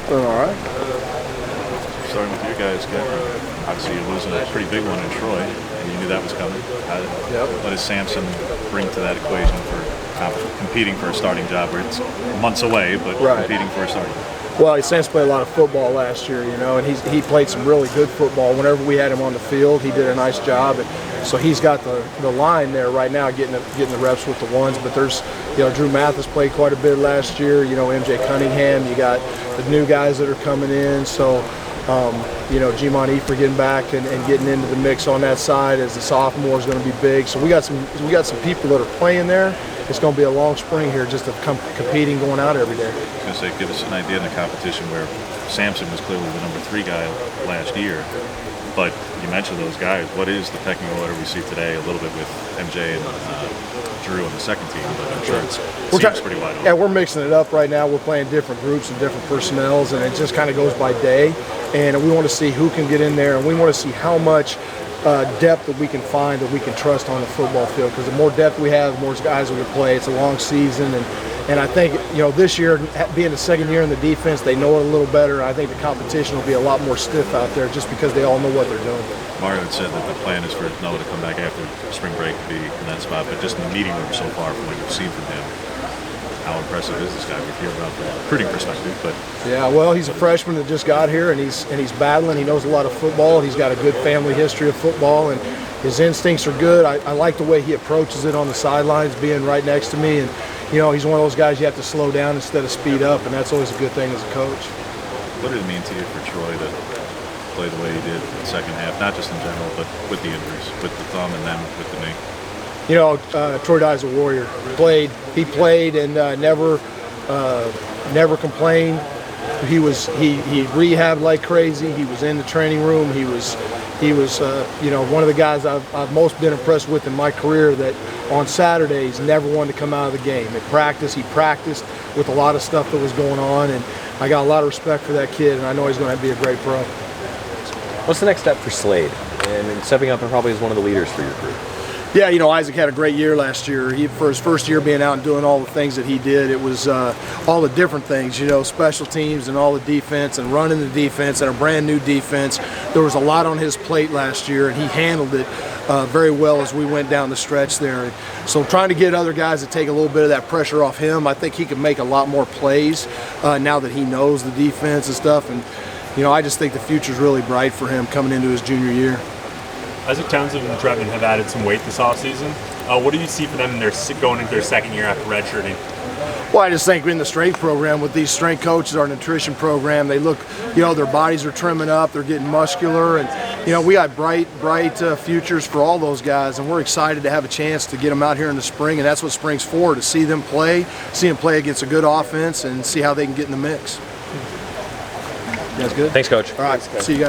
All right. Starting with you guys, obviously you're losing a pretty big one in Troy, and you knew that was coming. What does Sampson bring to that equation for competing for a starting job where it's months away, but competing for a starting job? Well, Sam's played a lot of football last year, and he played some really good football. Whenever we had him on the field, he did a nice job. And so he's got the line there right now, getting the reps with the ones. But there's, Drew Mathis played quite a bit last year. MJ Cunningham. You got the new guys that are coming in. So, Jimon Efer getting back and getting into the mix on that side as the sophomore is going to be big. So we got some people that are playing there. It's going to be a long spring here just of competing, going out every day. I was going to say, give us an idea in the competition where Sampson was clearly the number 3 guy last year, but you mentioned those guys. What is the pecking order we see today? A little bit with MJ and Drew on the second team, but I'm sure it seems pretty wide open. Yeah, we're mixing it up right now. We're playing different groups and different personnels, and it just kind of goes by day. And we want to see who can get in there, and we want to see how much depth that we can find that we can trust on the football field, because the more depth we have, the more guys we can play. It's a long season, and I think this year, being the second year in the defense, they know it a little better. I think the competition will be a lot more stiff out there just because they all know what they're doing. Mario had said that the plan is for Noah to come back after spring break to be in that spot, but just in the meeting room so far from what you've seen from him, how impressive is this guy? We hear about from a recruiting perspective, but yeah, well, he's a freshman that just got here, and he's battling. He knows a lot of football. He's got a good family history of football, and his instincts are good. I like the way he approaches it on the sidelines, being right next to me, and he's one of those guys you have to slow down instead of speed up, and that's always a good thing as a coach. What did it mean to you for Troy to play the way he did in the second half, not just in general, but with the injuries, with the thumb and then with the knee? Troy Dye's a warrior. He played and never complained. He rehabbed like crazy. He was in the training room. He was one of the guys I've most been impressed with in my career, that on Saturdays never wanted to come out of the game. At practice, he practiced with a lot of stuff that was going on, and I got a lot of respect for that kid, and I know he's going to be a great pro. What's the next step for Slade and stepping up and probably as one of the leaders for your group? Yeah, Isaac had a great year last year. For his first year being out and doing all the things that he did, it was all the different things, special teams and all the defense and running the defense and a brand new defense. There was a lot on his plate last year, and he handled it very well as we went down the stretch there. And so trying to get other guys to take a little bit of that pressure off him, I think he can make a lot more plays now that he knows the defense and stuff. And, I just think the future's really bright for him coming into his junior year. Isaac Townsend and Dretman have added some weight this offseason. What do you see for them in going into their second year after redshirting? Well, I just think in the strength program with these strength coaches, our nutrition program, they look, their bodies are trimming up, they're getting muscular, and, we got bright futures for all those guys, and we're excited to have a chance to get them out here in the spring, and that's what spring's for, to see them play against a good offense and see how they can get in the mix. You guys good? Thanks, Coach. All right, see you guys.